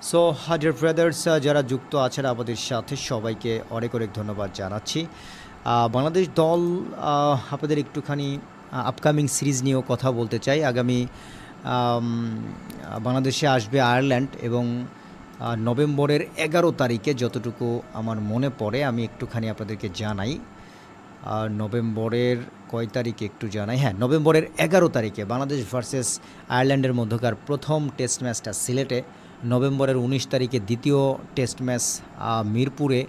So dear brothers, যারা যুক্ত আছেন আমাদের সাথে সবাইকে অনেক অনেক ধন্যবাদ জানাচ্ছি। বাংলাদেশ দল আপনাদের একটুখানি আপকামিং সিরিজ নিয়েও কথা বলতে চাই। আগামী বাংলাদেশে আসবে আয়ারল্যান্ড এবং নভেম্বরের 11 তারিখে যতটুকু আমার মনে পড়ে আমি একটুখানি আপনাদেরকে জানাই। নভেম্বরের কয় তারিখে একটু জানাই, হ্যাঁ, নভেম্বরের 11 তারিখে বাংলাদেশ ভার্সেস আয়ারল্যান্ডের মধ্যকার প্রথম টেস্ট ম্যাচটা সিলেটে, নভেম্বরের 19 তারিখে দ্বিতীয় টেস্ট ম্যাচ মিরপুরে,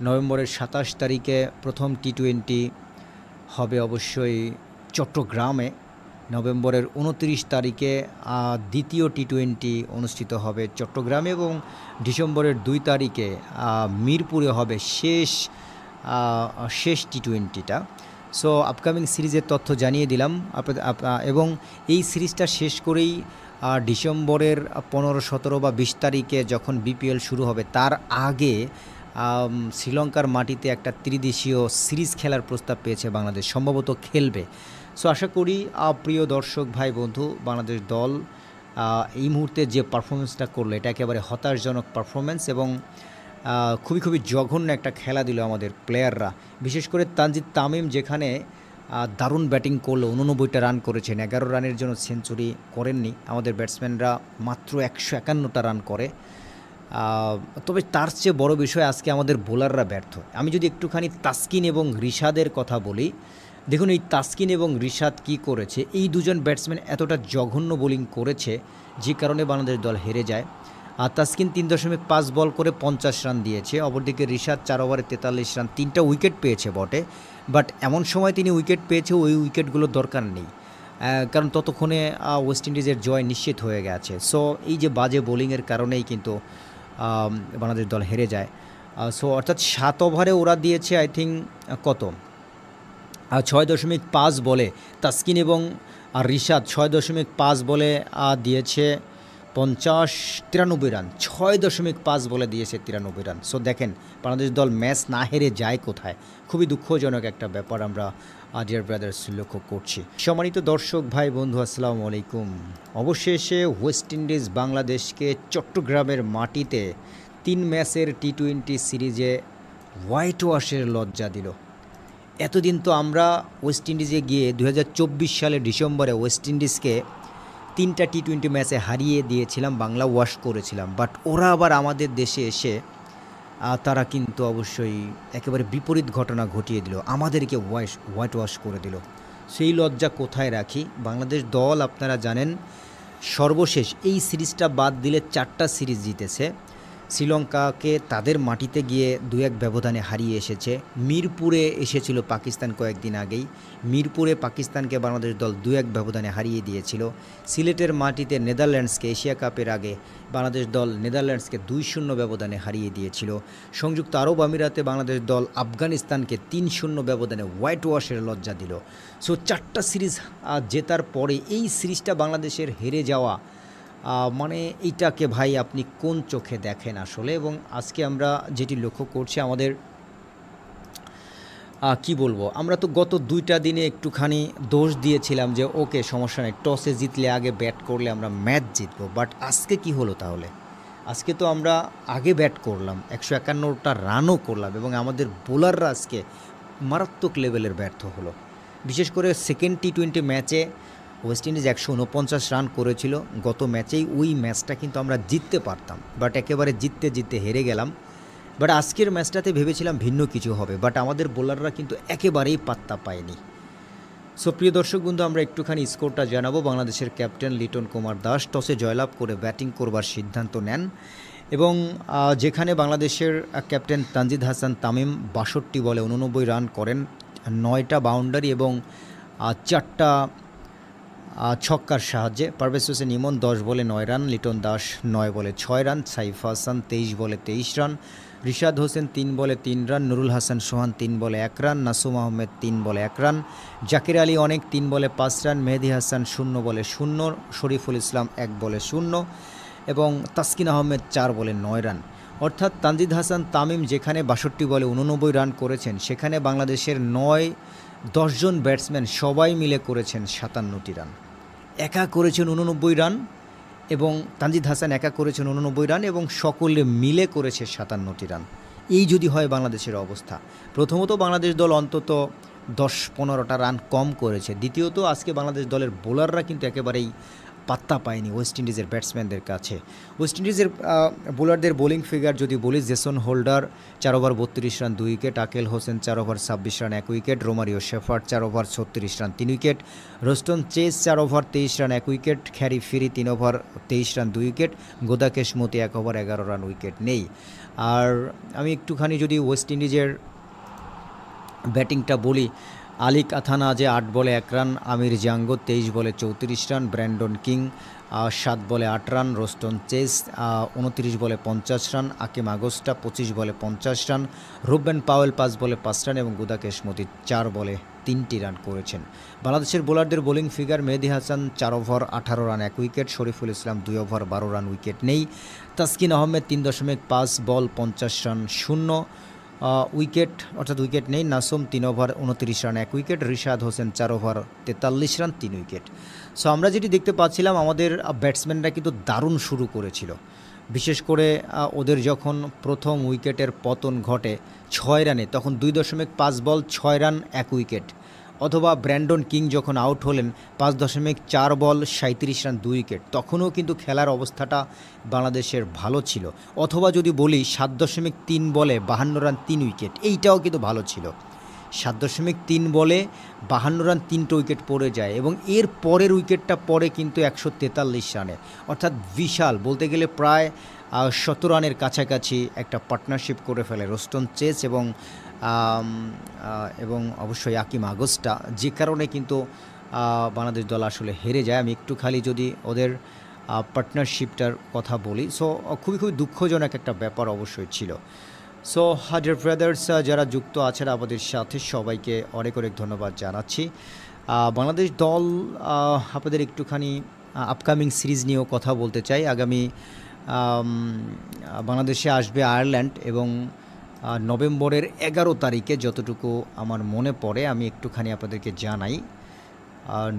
নভেম্বরের 27 তারিখে প্রথম টি-20 হবে অবশ্যই চট্টগ্রামে, নভেম্বরের 29 তারিখে দ্বিতীয় টি-20 অনুষ্ঠিত হবে চট্টগ্রামে এবং ডিসেম্বরের 2 তারিখে মিরপুরে হবে শেষ টি-20টা। সো আপকামিং সিরিজের তথ্য জানিয়ে দিলাম এবং এই সিরিজটা শেষ করেই ডিসেম্বরের 15, 17 বা 20 তারিখে যখন বিপিএল শুরু হবে তার আগে শ্রীলঙ্কার মাটিতে একটা ত্রিদেশীয় সিরিজ খেলার প্রস্তাব পেয়েছে বাংলাদেশ, সম্ভবত খেলবে। সো আশা করি প্রিয় দর্শক ভাই বন্ধু, বাংলাদেশ দল এই মুহূর্তে যে পারফরমেন্সটা করলো এটা একেবারে হতাশজনক পারফরমেন্স এবং খুবই জঘন্য একটা খেলা দিল আমাদের প্লেয়াররা। বিশেষ করে তানজিদ তামিম যেখানে দারুণ ব্যাটিং করলো, 89টা রান করেছেন, 11 রানের জন্য সেঞ্চুরি করেননি। আমাদের ব্যাটসম্যানরা মাত্র 151টা রান করে। তবে তার চেয়ে বড় বিষয় আজকে আমাদের বোলাররা ব্যর্থ। আমি যদি একটুখানি তাসকিন এবং রিশাদের কথা বলি, দেখুন এই তাসকিন এবং রিশাদ কি করেছে, এই দুজন ব্যাটসম্যান এতটা জঘন্য বোলিং করেছে যে কারণে বাংলাদেশ দল হেরে যায়। আর তাসকিন 3.5 বল করে 50 রান দিয়েছে, অপরদিকে রিশাদ 4 ওভারে 43 রান, 3টা উইকেট পেয়েছে বটে, বাট এমন সময় তিনি উইকেট পেয়েছে ওই উইকেটগুলোর দরকার নেই, কারণ ততক্ষণে ওয়েস্ট ইন্ডিজের জয় নিশ্চিত হয়ে গেছে। সো এই যে বাজে বোলিংয়ের কারণেই কিন্তু বাংলাদেশ দল হেরে যায়। সো অর্থাৎ 7 ওভারে ওরা দিয়েছে আই থিঙ্ক কত 6.5 বলে, তাসকিন এবং রিশাদ 6.5 বলে দিয়েছে 93 রান, 6.5 বলে দিয়েছে 93 রান। সো দেখেন বাংলাদেশ দল ম্যাচ না হেরে যায় কোথায়, খুবই দুঃখজনক একটা ব্যাপার আমরা ডিয়ার ব্রাদার্স লক্ষ্য করছি। সম্মানিত দর্শক ভাই বন্ধু, আসসালামু আলাইকুম। অবশেষে ওয়েস্ট ইন্ডিজ বাংলাদেশকে চট্টগ্রামের মাটিতে 3 ম্যাচের টি-20 সিরিজে হোয়াইট ওয়াশের লজ্জা দিল। এতদিন তো আমরা ওয়েস্ট ইন্ডিজে গিয়ে 2024 সালের ডিসেম্বরে ওয়েস্ট ইন্ডিজকে 3টা টি-20 ম্যাচে হারিয়ে দিয়েছিলাম, বাংলা ওয়াশ করেছিলাম, বাট ওরা আবার আমাদের দেশে এসে তারা কিন্তু অবশ্যই একেবারে বিপরীত ঘটনা ঘটিয়ে দিল, আমাদেরকে হোয়াইট ওয়াশ করে দিল। সেই লজ্জা কোথায় রাখি? বাংলাদেশ দল আপনারা জানেন সর্বশেষ এই সিরিজটা বাদ দিলে 4টা সিরিজ জিতেছে। শ্রীলঙ্কাকে তাদের মাটিতে গিয়ে 2-1 ব্যবধানে হারিয়ে এসেছে। মিরপুরে এসেছিল পাকিস্তান কয়েকদিন আগেই, মিরপুরে পাকিস্তানকে বাংলাদেশ দল 2-1 ব্যবধানে হারিয়ে দিয়েছিল। সিলেটের মাটিতে নেদারল্যান্ডসকে এশিয়া কাপের আগে বাংলাদেশ দল নেদারল্যান্ডসকে 2-0 ব্যবধানে হারিয়ে দিয়েছিল। সংযুক্ত আরব আমিরাতে বাংলাদেশ দল আফগানিস্তানকে 3-0 ব্যবধানে হোয়াইট ওয়াশের লজ্জা দিল। সো 4টা সিরিজ জেতার পরে এই সিরিজটা বাংলাদেশের হেরে যাওয়া, মানে এইটাকে ভাই আপনি কোন চোখে দেখেন আসলে? এবং আজকে আমরা যেটি লক্ষ্য করছি, আমাদের কি বলবো, আমরা তো গত 2টা দিনে একটুখানি দোষ দিয়েছিলাম যে ওকে সমস্যা নেই, টসে জিতলে আগে ব্যাট করলে আমরা ম্যাচ জিতবো, বাট আজকে কি হলো তাহলে? আজকে তো আমরা আগে ব্যাট করলাম, 151টা রানও করলাম এবং আমাদের বোলাররা আজকে মারাত্মক লেভেলের ব্যর্থ হলো। বিশেষ করে সেকেন্ড টি-20 ম্যাচে ওয়েস্ট ইন্ডিজ 149 রান করেছিল, গত ম্যাচেই ওই ম্যাচটা কিন্তু আমরা জিততে পারতাম, বাট একেবারে জিততে হেরে গেলাম। বাট আজকের ম্যাচটাতে ভেবেছিলাম ভিন্ন কিছু হবে, বাট আমাদের বোলাররা কিন্তু একেবারেই পাত্তা পায়নি। সো প্রিয় দর্শক বন্ধু, আমরা একটুখানি স্কোরটা জানাবো। বাংলাদেশের ক্যাপ্টেন লিটন কুমার দাস টসে জয়লাভ করে ব্যাটিং করবার সিদ্ধান্ত নেন এবং যেখানে বাংলাদেশের ক্যাপ্টেন তানজিদ হাসান তামিম 62 বলে 89 রান করেন, 9টা বাউন্ডারি এবং 4টা ছক্কার সাহায্যে। পারভেজ হোসেন ইমন 10 বলে 9 রান, লিটন দাস 9 বলে 6 রান, সাইফ হাসান 23 বলে 23 রান, রিশাদ হোসেন 3 বলে 3 রান, নুরুল হাসান সোহান 3 বলে 1 রান, নাসুম আহমেদ 3 বলে 1 রান, জাকির আলী অনেক 3 বলে 5 রান, মেহেদি হাসান 0 বলে 0, শরীফুল ইসলাম 1 বলে 0 এবং তাসকিন আহমেদ 4 বলে 9 রান। অর্থাৎ তানজিদ হাসান তামিম যেখানে 62 বলে 89 রান করেছেন, সেখানে বাংলাদেশের 9-10 জন ব্যাটসম্যান সবাই মিলে করেছেন 57টি রান। একা করেছেন 89 রান এবং তানজিদ হাসান একা করেছেন 89 রান এবং সকলে মিলে করেছে 57টি রান। এই যদি হয় বাংলাদেশের অবস্থা, প্রথমত বাংলাদেশ দল অন্তত 10-15টা রান কম করেছে, দ্বিতীয়ত আজকে বাংলাদেশ দলের বোলাররা কিন্তু একেবারেই পাত্তা পায়নি ওয়েস্ট ইন্ডিজের ব্যাটসম্যানদের কাছে। ওয়েস্ট ইন্ডিজের বোলারদের বোলিং ফিগার যদি বলি, Jason Holder 4 over 32 run 2 wicket, Akeal Hosein 4 over 26 run 1 wicket, Romario Shepherd 4 over 36 run 3 wicket, Roston Chase 4 over 23 run 1 wicket, Khary Pierre 3 over 23 run 2 wicket, Gudakesh Motie 1 over 11 run wicket নেই। আর আমি একটুখানি যদি West ইন্ডিজের ব্যাটিংটা বলি, আলিক আথানা যে 8 বলে 1 রান, আমির জাঙ্গো 23 বলে 34 রান, ব্র্যান্ডন কিং 7 বলে 8 রান, রোস্টন চেস 29 বলে 50 রান, আকিম আগস্টা 25 বলে 50 রান, রুবেন পাওয়েল 5 বলে 5 রান এবং গুদাকেশ মতি 4 বলে 3টি রান করেছেন। বাংলাদেশের বোলারদের বোলিং ফিগার, মেহেদী Hasan 4 over 18 run 1 wicket, Shariful Islam 2 over 12 run wicket নেই, Taskin Ahmed 3.5 ball 50 run 0 wicket অর্থাৎ উইকেট নেই, Nasum 3 over 29 run 1 wicket, Rishad Hossain 4 over 43 run 3 wicket. So আমরা যেটি দেখতে পাচ্ছিলাম, আমাদের ব্যাটসম্যানরা কিন্তু দারুণ শুরু করেছিল, বিশেষ করে ওদের যখন প্রথম উইকেটের পতন ঘটে 6 রানে, তখন 2.5 বল 6 রান 1 উইকেট, অথবা ব্র্যান্ডন কিং যখন আউট হলেন 5.4 বল 37 রান 2 উইকেট, তখনও কিন্তু খেলার অবস্থাটা বাংলাদেশের ভালো ছিল। অথবা যদি বলি 7.3 বলে 52 রান 3 উইকেট, এইটাও কিন্তু ভালো ছিল। 7.3 বলে 52 রান 3টে উইকেট পড়ে যায় এবং এর পরের উইকেটটা পড়ে কিন্তু 143 রানে, অর্থাৎ বিশাল, বলতে গেলে প্রায় 17 রানের কাছাকাছি একটা পার্টনারশিপ করে ফেলে রোস্টন চেস এবং অবশ্যই আকিম আগস্টা, যে কারণে কিন্তু বাংলাদেশ দল আসলে হেরে যায়। আমি একটু খালি যদি ওদের পার্টনারশিপটার কথা বলি, সো খুবই দুঃখজনক একটা ব্যাপার অবশ্যই ছিল। সো ডিয়ার ব্রাদার্স, যারা যুক্ত আছেন আমাদের সাথে সবাইকে অনেক ধন্যবাদ জানাচ্ছি। বাংলাদেশ দল আপনাদের একটুখানি আপকামিং সিরিজ নিয়েও কথা বলতে চাই। আগামী বাংলাদেশে আসবে আয়ারল্যান্ড এবং নভেম্বরের 11 তারিখে, যতটুকু আমার মনে পড়ে আমি একটুখানি আপনাদেরকে জানাই,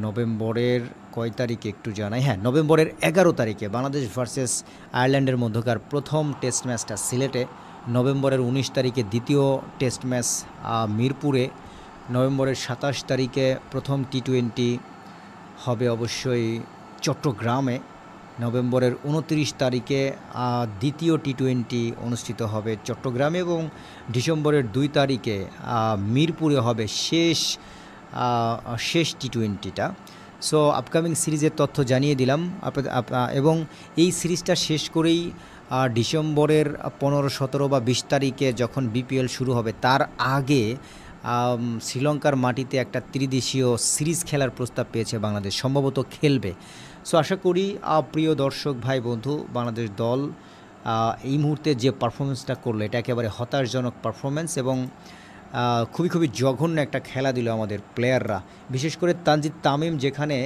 নভেম্বরের কয় তারিখে একটু জানাই, হ্যাঁ, নভেম্বরের 11 তারিখে বাংলাদেশ ভার্সেস আয়ারল্যান্ডের মধ্যকার প্রথম টেস্ট ম্যাচটা সিলেটে, নভেম্বরের 19 তারিখে দ্বিতীয় টেস্ট ম্যাচ মিরপুরে, নভেম্বরের 27 তারিখে প্রথম টি-20 হবে অবশ্যই চট্টগ্রামে, নভেম্বরের 29 তারিখে দ্বিতীয় টি-20 অনুষ্ঠিত হবে চট্টগ্রামে এবং ডিসেম্বরের 2 তারিখে মিরপুরে হবে শেষ টি-20টা। সো আপকামিং সিরিজের তথ্য জানিয়ে দিলাম এবং এই সিরিজটা শেষ করেই ডিসেম্বরের 15, 17 বা 20 তারিখে যখন বিপিএল শুরু হবে, তার আগে শ্রীলঙ্কার মাটিতে একটা ত্রিদেশীয় সিরিজ খেলার প্রস্তাব পেয়েছে বাংলাদেশ, সম্ভবত খেলবে। সো আশা করি প্রিয় দর্শক ভাই বন্ধু, বাংলাদেশ দল এই মুহূর্তে যে পারফরমেন্সটা করলো এটা একেবারে হতাশজনক পারফরমেন্স এবং খুবই জঘন্য একটা খেলা দিল আমাদের প্লেয়াররা, বিশেষ করে তানজিদ তামিম যেখানে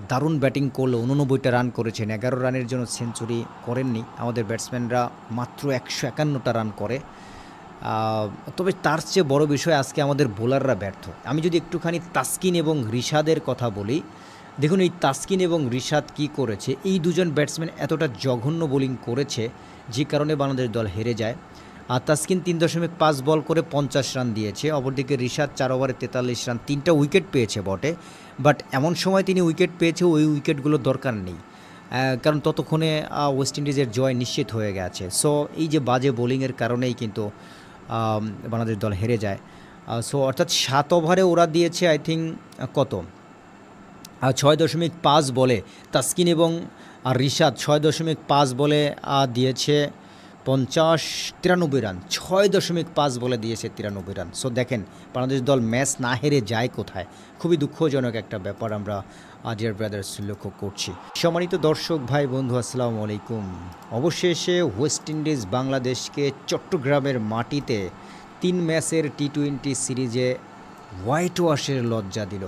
দারুণ ব্যাটিং করলো, 89টা রান করেছেন, 11 রানের জন্য সেঞ্চুরি করেননি। আমাদের ব্যাটসম্যানরা মাত্র 151টা রান করে। তবে তার চেয়ে বড় বিষয় আজকে আমাদের বোলাররা ব্যর্থ। আমি যদি একটুখানি তাসকিন এবং রিশাদের কথা বলি, দেখুন এই তাসকিন এবং রিশাদ কি করেছে, এই দুজন ব্যাটসম্যান এতটা জঘন্য বোলিং করেছে যে কারণে বাংলাদেশ দল হেরে যায়। আর তাসকিন 3.5 বল করে 50 রান দিয়েছে, অপরদিকে রিশাদ 4 ওভারে 43 রান, 3টা উইকেট পেয়েছে বটে, বাট এমন সময় তিনি উইকেট পেয়েছে ওই উইকেটগুলোর দরকার নেই, কারণ ততক্ষণে ওয়েস্ট ইন্ডিজের জয় নিশ্চিত হয়ে গেছে। সো এই যে বাজে বোলিংয়ের কারণেই কিন্তু বাংলাদেশ দল হেরে যায়। সো অর্থাৎ 7 ওভারে ওরা দিয়েছে আই থিঙ্ক কত 6.5 বলে, তাসকিন এবং রিশাদ 6.5 বলে দিয়েছে 93 রান, 6.5 বলে দিয়েছে 93 রান। সো দেখেন বাংলাদেশ দল ম্যাচ না হেরে যায় কোথায়, খুবই দুঃখজনক একটা ব্যাপার আমরা ডিয়ার ব্রাদার্স লক্ষ্য করছি। সম্মানিত দর্শক ভাই বন্ধু, আসসালামু আলাইকুম। অবশেষে ওয়েস্ট ইন্ডিজ বাংলাদেশকে চট্টগ্রামের মাটিতে 3 ম্যাচের টি-20 সিরিজে হোয়াইট ওয়াশের লজ্জা দিল।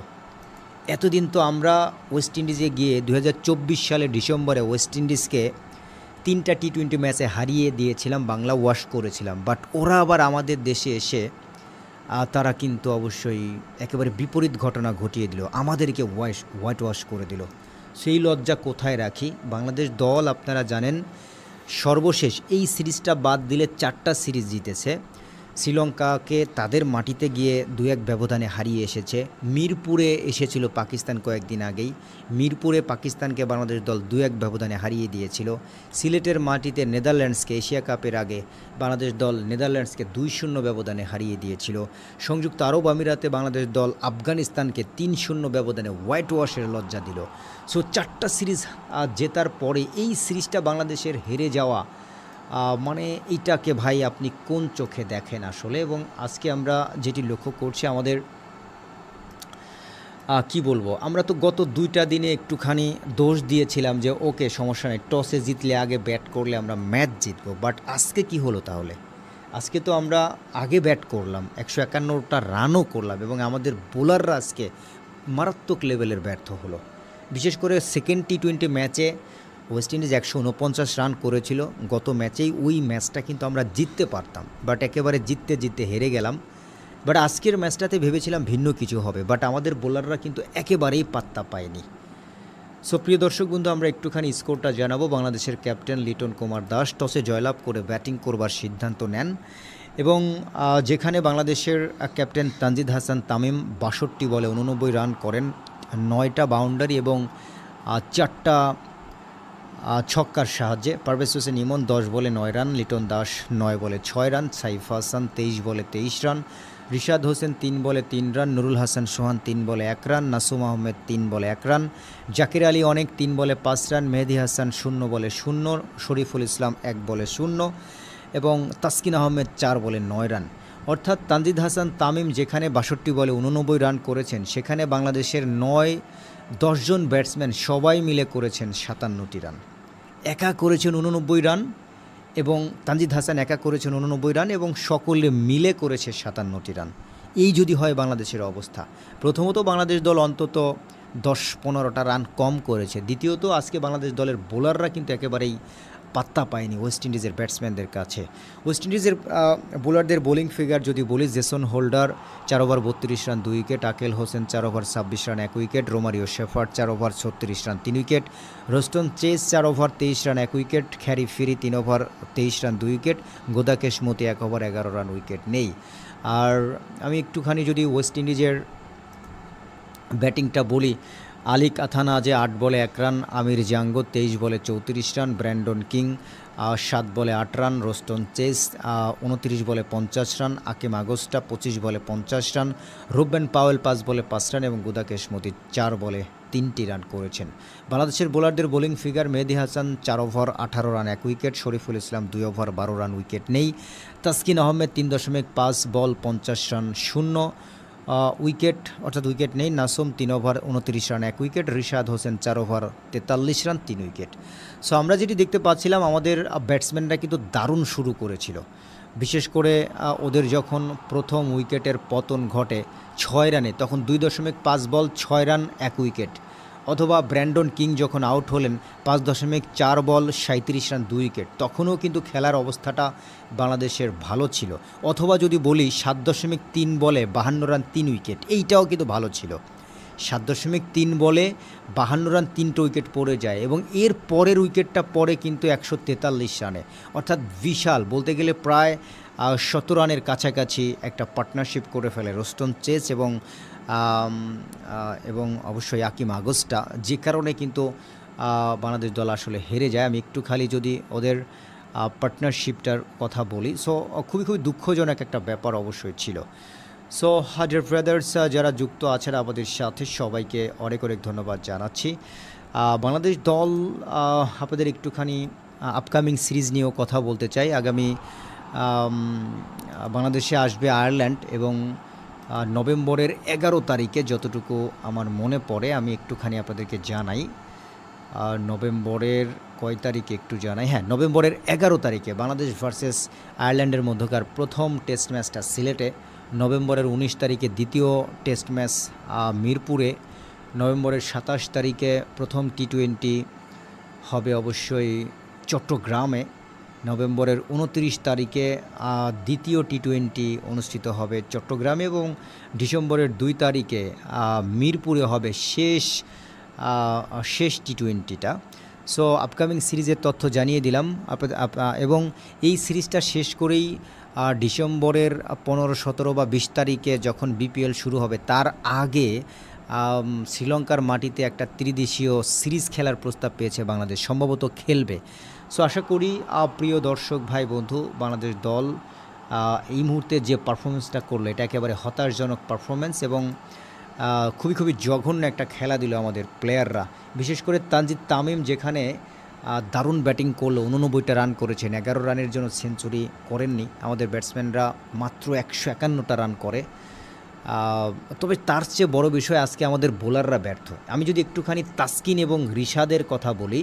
এতদিন তো আমরা ওয়েস্ট ইন্ডিজে গিয়ে 2024 সালের ডিসেম্বরে ওয়েস্ট ইন্ডিজকে 3টা টি-20 ম্যাচে হারিয়ে দিয়েছিলাম, বাংলা ওয়াশ করেছিলাম, বাট ওরা আবার আমাদের দেশে এসে তারা কিন্তু অবশ্যই একেবারে বিপরীত ঘটনা ঘটিয়ে দিল, আমাদেরকে হোয়াইট ওয়াশ করে দিল। সেই লজ্জা কোথায় রাখি? বাংলাদেশ দল আপনারা জানেন সর্বশেষ এই সিরিজটা বাদ দিলে 4টা সিরিজ জিতেছে। শ্রীলঙ্কাকে তাদের মাটিতে গিয়ে 2-1 ব্যবধানে হারিয়ে এসেছে। মিরপুরে এসেছিল পাকিস্তান কয়েকদিন আগেই, মিরপুরে পাকিস্তানকে বাংলাদেশ দল 2-1 ব্যবধানে হারিয়ে দিয়েছিল। সিলেটের মাটিতে নেদারল্যান্ডসকে এশিয়া কাপের আগে বাংলাদেশ দল নেদারল্যান্ডসকে 2-0 ব্যবধানে হারিয়ে দিয়েছিল। সংযুক্ত আরব আমিরাতে বাংলাদেশ দল আফগানিস্তানকে 3-0 ব্যবধানে হোয়াইট ওয়াশের লজ্জা দিল। সো 4টা সিরিজ জেতার পরে এই সিরিজটা বাংলাদেশের হেরে যাওয়া, মানে এইটাকে ভাই আপনি কোন চোখে দেখেন আসলে? এবং আজকে আমরা যেটি লক্ষ্য করছি আমাদের কি বলবো, আমরা তো গত 2টা দিনে একটুখানি দোষ দিয়েছিলাম যে ওকে সমস্যা নেই, টসে জিতলে আগে ব্যাট করলে আমরা ম্যাচ জিতবো। বাট আজকে কি হলো তাহলে? আজকে তো আমরা আগে ব্যাট করলাম, 151টা রানও করলাম এবং আমাদের বোলাররা আজকে মারাত্মক লেভেলের ব্যর্থ হলো। বিশেষ করে সেকেন্ড টি20 ম্যাচে ওয়েস্ট ইন্ডিজ 149 রান করেছিল। গত ম্যাচেই ওই ম্যাচটা কিন্তু আমরা জিততে পারতাম, বাট একেবারে জিততে জিততে হেরে গেলাম। বাট আজকের ম্যাচটাতে ভেবেছিলাম ভিন্ন কিছু হবে, বাট আমাদের বোলাররা কিন্তু একেবারেই পাত্তা পায়নি। সো প্রিয় দর্শক বন্ধু, আমরা একটুখানি স্কোরটা জানাবো। বাংলাদেশের ক্যাপ্টেন লিটন কুমার দাস টসে জয়লাভ করে ব্যাটিং করবার সিদ্ধান্ত নেন এবং যেখানে বাংলাদেশের ক্যাপ্টেন তানজিদ হাসান তামিম 62 বলে 89 রান করেন, 9টা বাউন্ডারি এবং 4টা ছক্কার সাহায্যে। পারভেজ হোসেন ইমন 10 বলে 9 রান, লিটন দাস 9 বলে 6 রান, সাইফ হাসান 23 বলে 23 রান, রিশাদ হোসেন 3 বলে 3 রান, নুরুল হাসান সোহান 3 বলে 1 রান, নাসুম আহমেদ 3 বলে 1 রান, জাকির আলী অনেক 3 বলে 5 রান, মেহেদি হাসান 0 বলে 0, শরীফুল ইসলাম 1 বলে 0 এবং তাসকিন আহমেদ 4 বলে 9 রান। অর্থাৎ তানজিদ হাসান তামিম যেখানে 62 বলে 89 রান করেছেন, সেখানে বাংলাদেশের 9-10 জন ব্যাটসম্যান সবাই মিলে করেছেন 57টি রান। একা করেছেন 89 রান এবং তানজিদ হাসান একা করেছেন 89 রান এবং সকলে মিলে করেছে 57টি রান। এই যদি হয় বাংলাদেশের অবস্থা, প্রথমত বাংলাদেশ দল অন্তত 10-15টা রান কম করেছে, দ্বিতীয়ত আজকে বাংলাদেশ দলের বোলাররা কিন্তু একেবারেই পাত্তা পায়নি ওয়েস্ট ইন্ডিজের ব্যাটসম্যানদের কাছে। ওয়েস্ট ইন্ডিজের বোলারদের বোলিং ফিগার যদি বলি, Jason Holder 4 over 32 run 2 wicket, Akeal Hosein 4 over 26 run 1 wicket, Romario Shepherd 4 over 36 run 3 wicket, Roston Chase 4 over 23 run 1 wicket, Khary Pierre 3 over 23 run 2 wicket, Gudakesh Motie 1 over 11 run, wicket নেই। আর আমি একটুখানি যদি West ইন্ডিজের ব্যাটিংটা বলি, আলিক আথানা যে 8 বলে 1 রান, আমির জাঙ্গো 23 বলে 34 রান, ব্র্যান্ডন কিং 7 বলে 8 রান, রোস্টন চেস 29 বলে 50 রান, আকিম আগস্টা 25 বলে 50 রান, রুবেন পাওয়েল 5 বলে 5 রান এবং গুদাকেশ মতি 4 বলে 3টি রান করেছেন। বাংলাদেশের বোলারদের বোলিং ফিগার, মেহেদি Hasan 4 over 18 run 1 wicket, Shariful Islam 2 over 12 run, wicket নেই, Taskin Ahmed 3.5 ball 50 run 0 wicket, অর্থাৎ উইকেট নেই, Nasum 3 over 29 run 1 wicket, Rishad Hossain 4 over 43 run 3 wicket. So আমরা যেটি দেখতে পাচ্ছিলাম, আমাদের ব্যাটসম্যানরা কিন্তু দারুণ শুরু করেছিল। বিশেষ করে ওদের যখন প্রথম উইকেটের পতন ঘটে 6 রানে, তখন 2.5 বল 6 রান 1 উইকেট, অথবা ব্র্যান্ডন কিং যখন আউট হলেন 5.4 বল 37 রান 2 উইকেট, তখনও কিন্তু খেলার অবস্থাটা বাংলাদেশের ভালো ছিল। অথবা যদি বলি 7.3 বলে 52 রান 3 উইকেট, এইটাও কিন্তু ভালো ছিল। 7.3 বলে 52 রান 3টে উইকেট পড়ে যায় এবং এর পরের উইকেটটা পড়ে কিন্তু 143 রানে, অর্থাৎ বিশাল, বলতে গেলে প্রায় 17 রানের কাছাকাছি একটা পার্টনারশিপ করে ফেলে রোস্টন চেস এবং অবশ্যই আকিম আগস্টা, যে কারণে কিন্তু বাংলাদেশ দল আসলে হেরে যায়। আমি একটু খালি যদি ওদের পার্টনারশিপটার কথা বলি, সো খুবই দুঃখজনক একটা ব্যাপার অবশ্যই ছিল। সো ডিয়ার ব্রাদার্স, যারা যুক্ত আছেন আমাদের সাথে সবাইকে অনেক অনেক ধন্যবাদ জানাচ্ছি। বাংলাদেশ দল আপনাদের একটুখানি আপকামিং সিরিজ নিয়েও কথা বলতে চাই। আগামী বাংলাদেশে আসবে আয়ারল্যান্ড এবং নভেম্বরের 11 তারিখে, যতটুকু আমার মনে পড়ে আমি একটুখানি আপনাদেরকে জানাই, নভেম্বরের কয় তারিখে একটু জানাই, হ্যাঁ, নভেম্বরের 11 তারিখে বাংলাদেশ ভার্সেস আয়ারল্যান্ডের মধ্যকার প্রথম টেস্ট ম্যাচটা সিলেটে, নভেম্বরের 19 তারিখে দ্বিতীয় টেস্ট ম্যাচ মিরপুরে, নভেম্বরের 27 তারিখে প্রথম টি20 হবে অবশ্যই চট্টগ্রামে, নভেম্বরের 29 তারিখে দ্বিতীয় টি20 অনুষ্ঠিত হবে চট্টগ্রামে এবং ডিসেম্বরের 2 তারিখে মিরপুরে হবে শেষ শেষ টি-20টা। সো আপকামিং সিরিজের তথ্য জানিয়ে দিলাম এবং এই সিরিজটা শেষ করেই ডিসেম্বরের 15, 17 বা 20 তারিখে যখন বিপিএল শুরু হবে তার আগে শ্রীলঙ্কার মাটিতে একটা ত্রিদেশীয় সিরিজ খেলার প্রস্তাব পেয়েছে বাংলাদেশ, সম্ভবত খেলবে। সো আশা করি প্রিয় দর্শক ভাই বন্ধু, বাংলাদেশ দল এই মুহূর্তে যে পারফরমেন্সটা করলো এটা একেবারে হতাশজনক পারফরমেন্স এবং খুবই জঘন্য একটা খেলা দিল আমাদের প্লেয়াররা। বিশেষ করে তানজিদ তামিম যেখানে দারুণ ব্যাটিং করলো, 89টা রান করেছেন, 11 রানের জন্য সেঞ্চুরি করেননি। আমাদের ব্যাটসম্যানরা মাত্র 151টা রান করে। তবে তার চেয়ে বড় বিষয় আজকে আমাদের বোলাররা ব্যর্থ। আমি যদি একটুখানি তাসকিন এবং রিশাদের কথা বলি,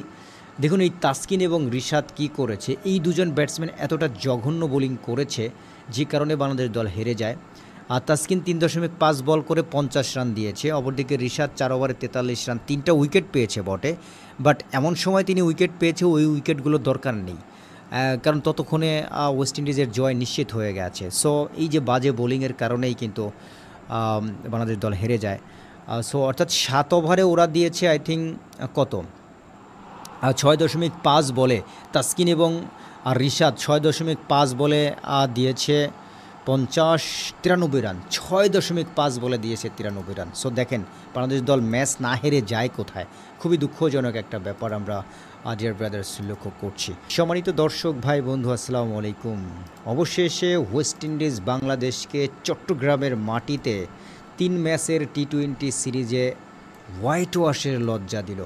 দেখুন এই তাসকিন এবং রিশাদ কি করেছে, এই দুজন ব্যাটসম্যান এতটা জঘন্য বোলিং করেছে যে কারণে বাংলাদেশ দল হেরে যায়। আর তাসকিন 3.5 বল করে 50 রান দিয়েছে, অপরদিকে রিশাদ 4 ওভারে 43 রান, 3টা উইকেট পেয়েছে বটে, বাট এমন সময় তিনি উইকেট পেয়েছে ওই উইকেটগুলোর দরকার নেই, কারণ ততক্ষণে ওয়েস্ট ইন্ডিজের জয় নিশ্চিত হয়ে গেছে। সো এই যে বাজে বোলিংয়ের কারণেই কিন্তু বাংলাদেশ দল হেরে যায়। সো অর্থাৎ 7 ওভারে ওরা দিয়েছে আই থিঙ্ক কত 6.5 বলে, তাসকিন এবং রিশাদ 6.5 বলে দিয়েছে 93 রান, 6.5 বলে দিয়েছে 93 রান। সো দেখেন বাংলাদেশ দল ম্যাচ না হেরে যায় কোথায়, খুবই দুঃখজনক একটা ব্যাপার আমরা ডিয়ার ব্রাদার্স লক্ষ্য করছি। সম্মানিত দর্শক ভাই বন্ধু, আসসালামু আলাইকুম। অবশেষে ওয়েস্ট ইন্ডিজ বাংলাদেশকে চট্টগ্রামের মাটিতে 3 ম্যাচের টি-20 সিরিজে হোয়াইট ওয়াশের লজ্জা দিল।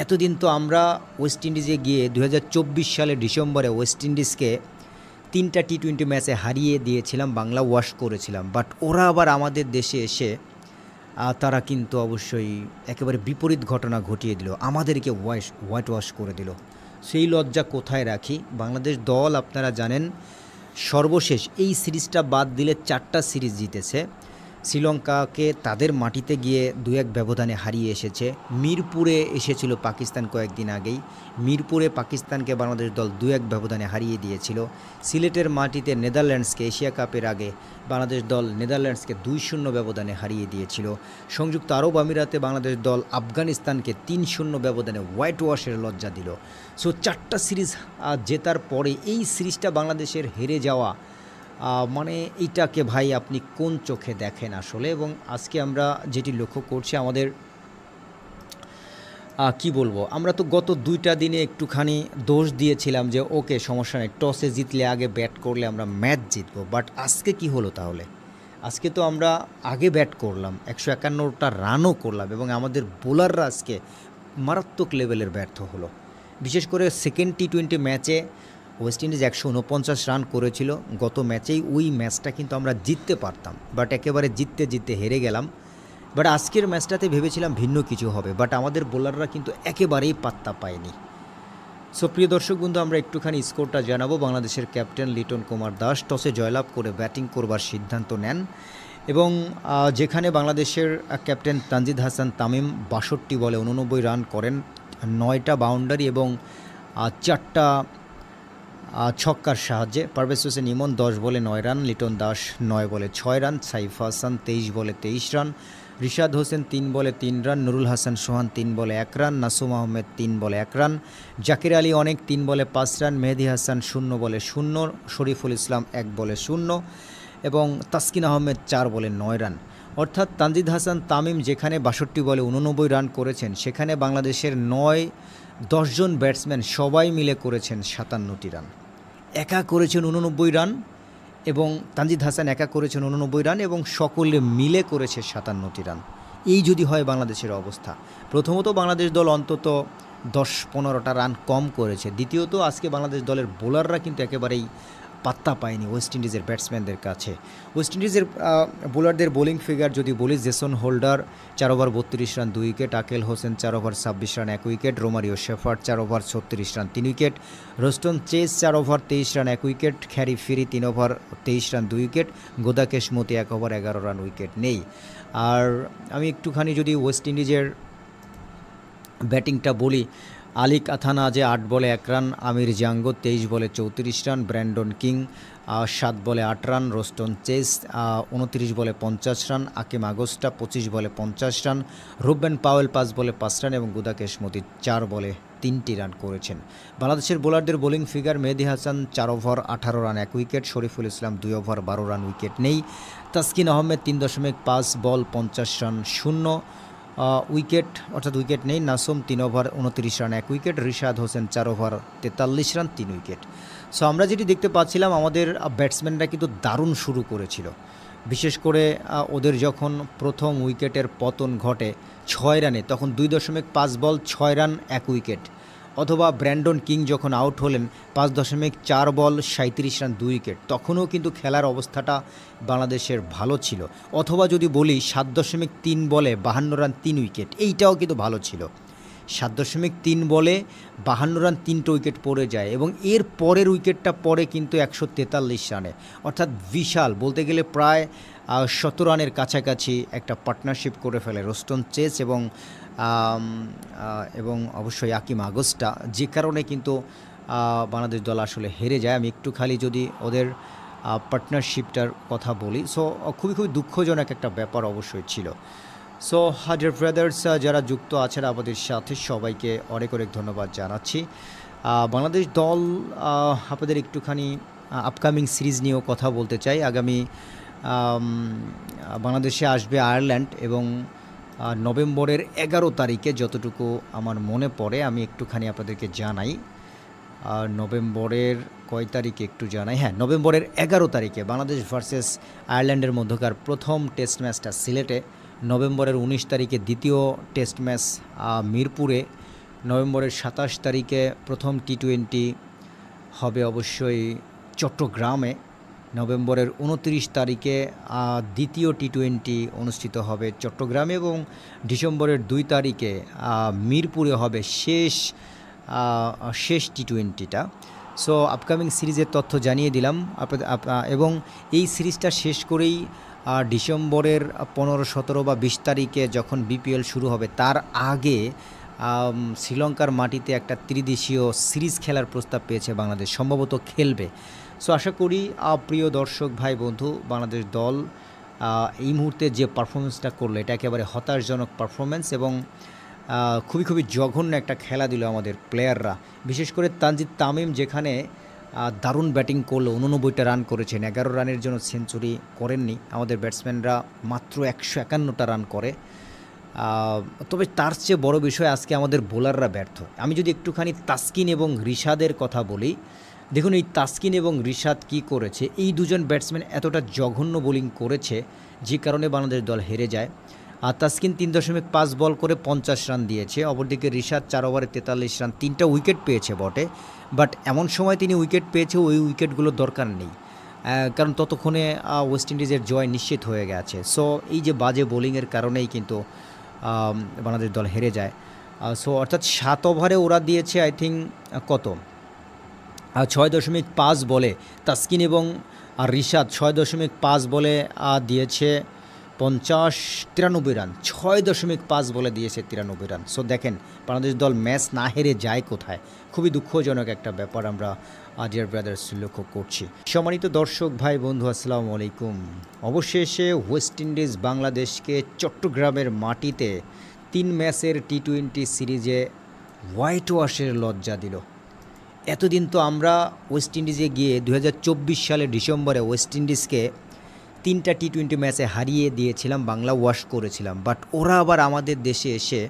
এতদিন তো আমরা ওয়েস্ট ইন্ডিজে গিয়ে 2024 সালের ডিসেম্বরে ওয়েস্ট ইন্ডিজকে 3টা টি-20 ম্যাচে হারিয়ে দিয়েছিলাম, বাংলা ওয়াশ করেছিলাম, বাট ওরা আবার আমাদের দেশে এসে তারা কিন্তু অবশ্যই একেবারে বিপরীত ঘটনা ঘটিয়ে দিল, আমাদেরকে হোয়াইট ওয়াশ করে দিল। সেই লজ্জা কোথায় রাখি? বাংলাদেশ দল আপনারা জানেন সর্বশেষ এই সিরিজটা বাদ দিলে 4টা সিরিজ জিতেছে। শ্রীলঙ্কাকে তাদের মাটিতে গিয়ে 2-1 ব্যবধানে হারিয়ে এসেছে। মিরপুরে এসেছিল পাকিস্তান কয়েকদিন আগেই, মিরপুরে পাকিস্তানকে বাংলাদেশ দল 2-1 ব্যবধানে হারিয়ে দিয়েছিল। সিলেটের মাটিতে নেদারল্যান্ডসকে এশিয়া কাপের আগে বাংলাদেশ দল নেদারল্যান্ডসকে 2-0 ব্যবধানে হারিয়ে দিয়েছিল। সংযুক্ত আরব আমিরাতে বাংলাদেশ দল আফগানিস্তানকে 3-0 ব্যবধানে হোয়াইট ওয়াশের লজ্জা দিল। সো 4টা সিরিজ জেতার পরে এই সিরিজটা বাংলাদেশের হেরে যাওয়া, মানে এইটাকে ভাই আপনি কোন চোখে দেখেন আসলে? এবং আজকে আমরা যেটি লক্ষ্য করছি আমাদের কি বলবো, আমরা তো গত 2টা দিনে একটুখানি দোষ দিয়েছিলাম যে ওকে সমস্যা নেই, টসে জিতলে আগে ব্যাট করলে আমরা ম্যাচ জিতবো, বাট আজকে কি হলো তাহলে? আজকে তো আমরা আগে ব্যাট করলাম, 151টা রানও করলাম এবং আমাদের বোলাররা আজকে মারাত্মক লেভেলের ব্যর্থ হলো। বিশেষ করে সেকেন্ড টি-20 ম্যাচে ওয়েস্ট ইন্ডিজ 149 রান করেছিল, গত ম্যাচেই ওই ম্যাচটা কিন্তু আমরা জিততে পারতাম, বাট একেবারে জিততে হেরে গেলাম। বাট আজকের ম্যাচটাতে ভেবেছিলাম ভিন্ন কিছু হবে, বাট আমাদের বোলাররা কিন্তু একেবারেই পাত্তা পায়নি। সো প্রিয় দর্শক বন্ধু, আমরা একটুখানি স্কোরটা জানাবো। বাংলাদেশের ক্যাপ্টেন লিটন কুমার দাস টসে জয়লাভ করে ব্যাটিং করবার সিদ্ধান্ত নেন এবং যেখানে বাংলাদেশের ক্যাপ্টেন তানজিদ হাসান তামিম 62 বলে 89 রান করেন, 9টা বাউন্ডারি এবং 4টা ছক্কার সাহায্যে। পারভেজ হোসেন ইমন 10 বলে 9 রান, লিটন দাস 9 বলে 6 রান, সাইফ হাসান 23 বলে 23 রান, রিশাদ হোসেন 3 বলে 3 রান, নুরুল হাসান সোহান 3 বলে 1 রান, নাসুম আহমেদ 3 বলে 1 রান, জাকির আলী অনেক 3 বলে 5 রান, মেহেদি হাসান 0 বলে 0, শরীফুল ইসলাম 1 বলে 0 এবং তাসকিন আহমেদ 4 বলে 9 রান। অর্থাৎ তানজিদ হাসান তামিম যেখানে 62 বলে 89 রান করেছেন, সেখানে বাংলাদেশের 9-10 জন ব্যাটসম্যান সবাই মিলে করেছেন 57টি রান। একা করেছেন 89 রান এবং তানজিদ হাসান একা করেছেন 89 রান এবং সকলে মিলে করেছে 57টি রান। এই যদি হয় বাংলাদেশের অবস্থা, প্রথমত বাংলাদেশ দল অন্তত 10-15টা রান কম করেছে, দ্বিতীয়ত আজকে বাংলাদেশ দলের বোলাররা কিন্তু একেবারেই পাত্তা পায়নি ওয়েস্ট ইন্ডিজের ব্যাটসম্যানদের কাছে। ওয়েস্ট ইন্ডিজের বোলারদের বোলিং ফিগার যদি বলি, Jason Holder 4 over 32 run 2 wicket, Akeal Hosein 4 over 26 run 1 wicket, Romario Shepherd 4 over 36 run 3 wicket, Roston Chase 4 over 23 run 1 wicket, Khary Pierre 3 over 23 run 2 wicket, Gudakesh Motie 1 over 11 run, wicket নেই। আর আমি একটুখানি যদি West ইন্ডিজের ব্যাটিংটা বলি, আলিক আথানাজে ৮ বলে ১ run, আমির Django ২৩ বলে ৩৪ রান, ব্র্যান্ডন কিং ৭ বলে ৮ রান, রোস্টন চেস ২৯ বলে ৫০ রান, আকিম আগস্টা ২৫ বলে ৫০ রান, রুবেন পাওয়েল ৫ বলে ৫ রান এবং গুদাকেশ মতি ৪ বলে ৩টি রান করেছেন। বাংলাদেশের বোলারদের বোলিং ফিগার: মেহেদী Hasan ৪ over ১৮ run ১ wicket, Shariful Islam ২ over ১২ run, wicket নেই। তাসকিন আহমেদ ৩.৫ বল ৫০ রান, ০ উইকেট অর্থাৎ উইকেট নেই। Nasum ৩ over ২৯ run ১ wicket, Rishad Hossain ৪ over ৪৩ run ৩ wicket. So আমরা যেটি দেখতে পাচ্ছিলাম, আমাদের ব্যাটসম্যানরা কিন্তু দারুণ শুরু করেছিল। বিশেষ করে ওদের যখন প্রথম উইকেটের পতন ঘটে ৬ রানে, তখন ২.৫ বল ৬ রান ১ উইকেট। অথবা ব্র্যান্ডন কিং যখন আউট হলেন ৫.৪ বল ৩৭ রান ২ উইকেট, তখনও কিন্তু খেলার অবস্থাটা বাংলাদেশের ভালো ছিল। অথবা যদি বলি ৭.৩ বলে ৫২ রান ৩ উইকেট, এইটাও কিন্তু ভালো ছিল। ৭.৩ বলে ৫২ রান ৩টে উইকেট পড়ে যায় এবং এর পরের উইকেটটা পড়ে কিন্তু ১৪৩ রানে, অর্থাৎ বিশাল, বলতে গেলে প্রায় ১৭ রানের কাছাকাছি একটা পার্টনারশিপ করে ফেলে রোস্টন চেস এবং অবশ্যই আকিম আগস্টা, যে কারণে কিন্তু বাংলাদেশ দল আসলে হেরে যায়। আমি একটু খালি যদি ওদের পার্টনারশিপটার কথা বলি, সো খুবই দুঃখজনক একটা ব্যাপার অবশ্যই ছিল। সো ডিয়ার ব্রাদার্স, যারা যুক্ত আছেন আমাদের সাথে, সবাইকে অনেক ধন্যবাদ জানাচ্ছি। বাংলাদেশ দল আপনাদের একটুখানি আপকামিং সিরিজ নিয়েও কথা বলতে চাই। আগামী বাংলাদেশে আসবে আয়ারল্যান্ড এবং নভেম্বরের ১১ তারিখে, যতটুকু আমার মনে পড়ে আমি একটুখানি আপনাদেরকে জানাই। নভেম্বরের কয় তারিখে একটু জানাই, হ্যাঁ, নভেম্বরের ১১ তারিখে বাংলাদেশ ভার্সেস আয়ারল্যান্ডের মধ্যকার প্রথম টেস্ট ম্যাচটা সিলেটে, নভেম্বরের ১৯ তারিখে দ্বিতীয় টেস্ট ম্যাচ মিরপুরে, নভেম্বরের ২৭ তারিখে প্রথম টি-২০ হবে অবশ্যই চট্টগ্রামে, নভেম্বরের ২৯ তারিখে দ্বিতীয় টি-২০ অনুষ্ঠিত হবে চট্টগ্রামে এবং ডিসেম্বরের ২ তারিখে মিরপুরে হবে শেষ টি-২০টা। সো আপকামিং সিরিজের তথ্য জানিয়ে দিলাম এবং এই সিরিজটা শেষ করেই ডিসেম্বরের ১৫, ১৭ বা ২০ তারিখে যখন বিপিএল শুরু হবে, তার আগে শ্রীলঙ্কার মাটিতে একটা ত্রিদেশীয় সিরিজ খেলার প্রস্তাব পেয়েছে বাংলাদেশ, সম্ভবত খেলবে। সো আশা করি প্রিয় দর্শক ভাই বন্ধু, বাংলাদেশ দল এই মুহূর্তে যে পারফরমেন্সটা করলো, এটা একেবারে হতাশজনক পারফরমেন্স এবং খুবই জঘন্য একটা খেলা দিল আমাদের প্লেয়াররা। বিশেষ করে তানজিদ তামিম যেখানে দারুণ ব্যাটিং করলো, ৮৯টা রান করেছেন, ১১ রানের জন্য সেঞ্চুরি করেননি। আমাদের ব্যাটসম্যানরা মাত্র ১৫১টা রান করে। তবে তার চেয়ে বড় বিষয়, আজকে আমাদের বোলাররা ব্যর্থ। আমি যদি একটুখানি তাসকিন এবং রিশাদের কথা বলি, দেখুন এই তাসকিন এবং রিশাদ কি করেছে, এই দুজন ব্যাটসম্যান এতটা জঘন্য বোলিং করেছে যে কারণে বাংলাদেশ দল হেরে যায়। আর তাসকিন ৩.৫ বল করে ৫০ রান দিয়েছে, অপরদিকে রিশাদ ৪ ওভারে ৪৩ রান, ৩টা উইকেট পেয়েছে বটে, বাট এমন সময় তিনি উইকেট পেয়েছে, ওই উইকেটগুলোর দরকার নেই, কারণ ততক্ষণে ওয়েস্ট ইন্ডিজের জয় নিশ্চিত হয়ে গেছে। সো এই যে বাজে বোলিংয়ের কারণেই কিন্তু বাংলাদেশ দল হেরে যায়। সো অর্থাৎ ৭ ওভারে ওরা দিয়েছে আই থিঙ্ক কত ৬.৫ বলে, তাসকিন এবং রিশাদ ৬.৫ বলে দিয়েছে 93 রান, ৬.৫ বলে দিয়েছে 93 রান। সো দেখেন বাংলাদেশ দল ম্যাচ না হেরে যায় কোথায়, খুবই দুঃখজনক একটা ব্যাপার আমরা ডিয়ার ব্রাদার্স লক্ষ্য করছি। সম্মানিত দর্শক ভাই বন্ধু, আসসালামু আলাইকুম। অবশেষে ওয়েস্ট ইন্ডিজ বাংলাদেশকে চট্টগ্রামের মাটিতে ৩ ম্যাচের টি-২০ সিরিজে হোয়াইট ওয়াশের লজ্জা দিল। এতদিন তো আমরা ওয়েস্ট ইন্ডিজে গিয়ে ২০২৪ সালের ডিসেম্বরে ওয়েস্ট ইন্ডিজকে ৩টা টি-২০ ম্যাচে হারিয়ে দিয়েছিলাম, বাংলা ওয়াশ করেছিলাম, বাট ওরা আবার আমাদের দেশে এসে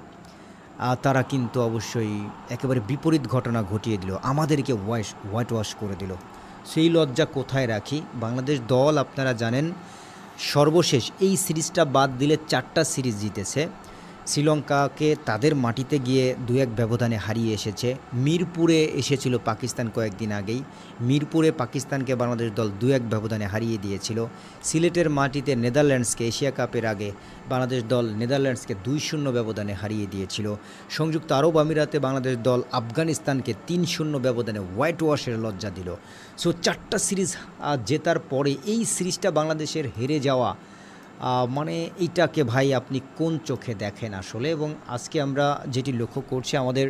তারা কিন্তু অবশ্যই একেবারে বিপরীত ঘটনা ঘটিয়ে দিল, আমাদেরকে হোয়াইট ওয়াশ করে দিল। সেই লজ্জা কোথায় রাখি? বাংলাদেশ দল আপনারা জানেন সর্বশেষ এই সিরিজটা বাদ দিলে 4টা সিরিজ জিতেছে। শ্রীলঙ্কাকে তাদের মাটিতে গিয়ে ২-১ ব্যবধানে হারিয়ে এসেছে। মিরপুরে এসেছিল পাকিস্তান কয়েকদিন আগেই, মিরপুরে পাকিস্তানকে বাংলাদেশ দল ২-১ ব্যবধানে হারিয়ে দিয়েছিল। সিলেটের মাটিতে নেদারল্যান্ডসকে এশিয়া কাপের আগে বাংলাদেশ দল নেদারল্যান্ডসকে ২-০ ব্যবধানে হারিয়ে দিয়েছিল। সংযুক্ত আরব আমিরাতে বাংলাদেশ দল আফগানিস্তানকে ৩-০ ব্যবধানে হোয়াইট ওয়াশের লজ্জা দিল। সো 4টা সিরিজ জেতার পরে এই সিরিজটা বাংলাদেশের হেরে যাওয়া, মানে এইটাকে ভাই আপনি কোন চোখে দেখেন আসলে? এবং আজকে আমরা যেটি লক্ষ্য করছি, আমাদের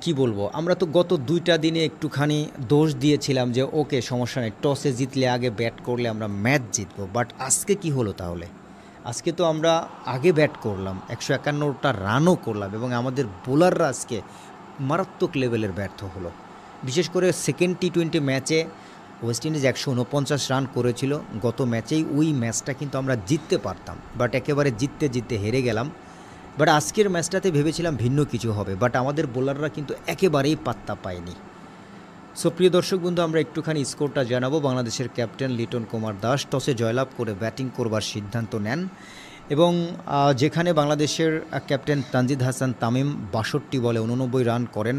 কি বলবো, আমরা তো গত 2টা দিনে একটুখানি দোষ দিয়েছিলাম যে ওকে সমস্যা নেই, টসে জিতলে আগে ব্যাট করলে আমরা ম্যাচ জিতবো। বাট আজকে কি হলো তাহলে? আজকে তো আমরা আগে ব্যাট করলাম, 151টা রানও করলাম এবং আমাদের বোলাররা আজকে মারাত্মক লেভেলের ব্যর্থ হলো। বিশেষ করে সেকেন্ড টি-20 ম্যাচে ওয়েস্ট ইন্ডিজ 149 রান করেছিল। গত ম্যাচেই ওই ম্যাচটা কিন্তু আমরা জিততে পারতাম, বাট একেবারে জিততে জিততে হেরে গেলাম। বাট আজকের ম্যাচটাতে ভেবেছিলাম ভিন্ন কিছু হবে, বাট আমাদের বোলাররা কিন্তু একেবারেই পাত্তা পায়নি। সো প্রিয় দর্শক বন্ধু, আমরা একটুখানি স্কোরটা জানাবো। বাংলাদেশের ক্যাপ্টেন লিটন কুমার দাস টসে জয়লাভ করে ব্যাটিং করবার সিদ্ধান্ত নেন এবং যেখানে বাংলাদেশের ক্যাপ্টেন তানজিদ হাসান তামিম 62 বলে 89 রান করেন,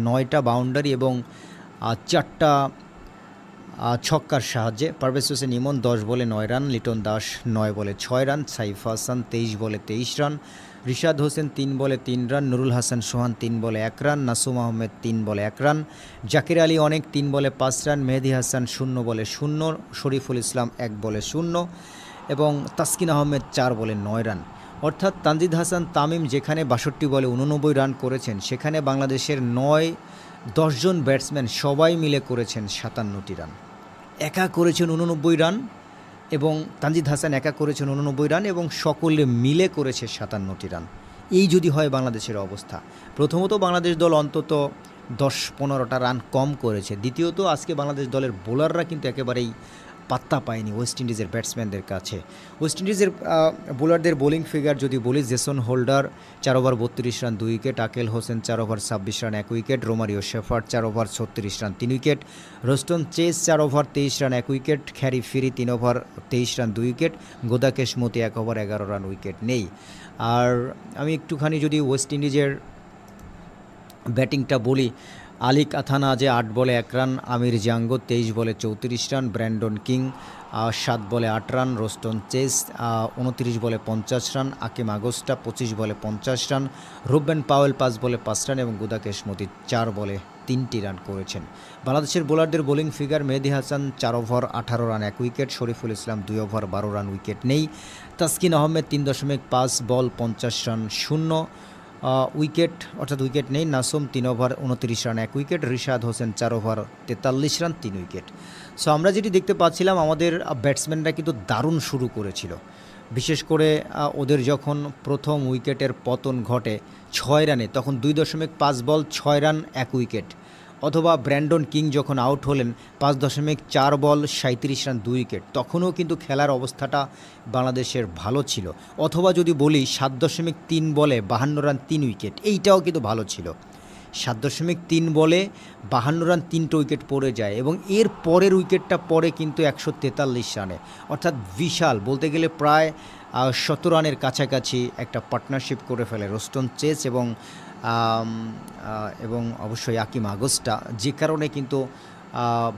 9টা বাউন্ডারি এবং 4টা ছক্কার সাহায্যে। পারভেজ হোসেন ইমন 10 বলে 9 রান, লিটন দাস 9 বলে 6 রান, সাইফ হাসান 23 বলে 23 রান, রিশাদ হোসেন 3 বলে 3 রান, নুরুল হাসান সোহান 3 বলে 1 রান, নাসুম আহমেদ 3 বলে 1 রান, জাকির আলী অনেক 3 বলে 5 রান, মেহেদি হাসান 0 বলে 0, শরীফুল ইসলাম 1 বলে 0 এবং তাসকিন আহমেদ 4 বলে 9 রান। অর্থাৎ তানজিদ হাসান তামিম যেখানে 62 বলে 89 রান করেছেন, সেখানে বাংলাদেশের 9-10 জন ব্যাটসম্যান সবাই মিলে করেছেন 57টি রান। একা করেছেন 89 রান এবং তানজিদ হাসান একা করেছেন 89 রান এবং সকলে মিলে করেছে 57টি রান। এই যদি হয় বাংলাদেশের অবস্থা, প্রথমত বাংলাদেশ দল অন্তত 10-15টা রান কম করেছে, দ্বিতীয়ত আজকে বাংলাদেশ দলের বোলাররা কিন্তু একেবারেই পাত্তা পায়নি ওয়েস্ট ইন্ডিজের ব্যাটসম্যানদের কাছে। ওয়েস্ট ইন্ডিজের বোলারদের বোলিং ফিগার যদি বলি, Jason Holder 4 over 32 run 2 wicket, Akeal Hosein 4 over 26 run 1 wicket, Romario Shepherd 4 over 36 run 3 wicket, Roston Chase 4 over 23 run 1 wicket, Khary Pierre 3 over 23 run 2 wicket, Gudakesh Motie 1 over 11 run, wicket নেই। আর আমি একটুখানি যদি West ইন্ডিজের ব্যাটিংটা বলি, আলিক আথানা যে 8 বলে 1 রান, আমির জাঙ্গো 23 বলে 34 রান, ব্র্যান্ডন কিং 7 বলে 8 রান, রোস্টন চেস 29 বলে 50 রান, আকিম আগস্টা 25 বলে 50 রান, রুবেন পাওয়েল 5 বলে 5 রান এবং গুদাকেশ মতি 4 বলে 3টি রান করেছেন। বাংলাদেশের বোলারদের বোলিং ফিগার, মেহেদি Hasan 4 over 18 run 1 wicket, Shariful Islam 2 over 12 run, wicket নেই, Taskin Ahmed 3.5 ball 50 run 0 wicket, অর্থাৎ উইকেট নেই, Nasum 3 over 29 run 1 wicket, Rishad Hossain 4 over 43 run 3 wicket. So আমরা যেটি দেখতে পাচ্ছিলাম, আমাদের ব্যাটসম্যানরা কিন্তু দারুণ শুরু করেছিল। বিশেষ করে ওদের যখন প্রথম উইকেটের পতন ঘটে 6 রানে, তখন 2.5 বল 6 রান 1 উইকেট, অথবা ব্র্যান্ডন কিং যখন আউট হলেন 5.4 বল 37 রান 2 উইকেট, তখনও কিন্তু খেলার অবস্থাটা বাংলাদেশের ভালো ছিল। অথবা যদি বলি 7.3 বলে 52 রান 3 উইকেট, এইটাও কিন্তু ভালো ছিল। 7.3 বলে 52 রান 3টে উইকেট পড়ে যায় এবং এর পরের উইকেটটা পড়ে কিন্তু 143 রানে, অর্থাৎ বিশাল, বলতে গেলে প্রায় 17 রানের কাছাকাছি একটা পার্টনারশিপ করে ফেলে রোস্টন চেস এবং অবশ্যই আকিম আগস্টা, যে কারণে কিন্তু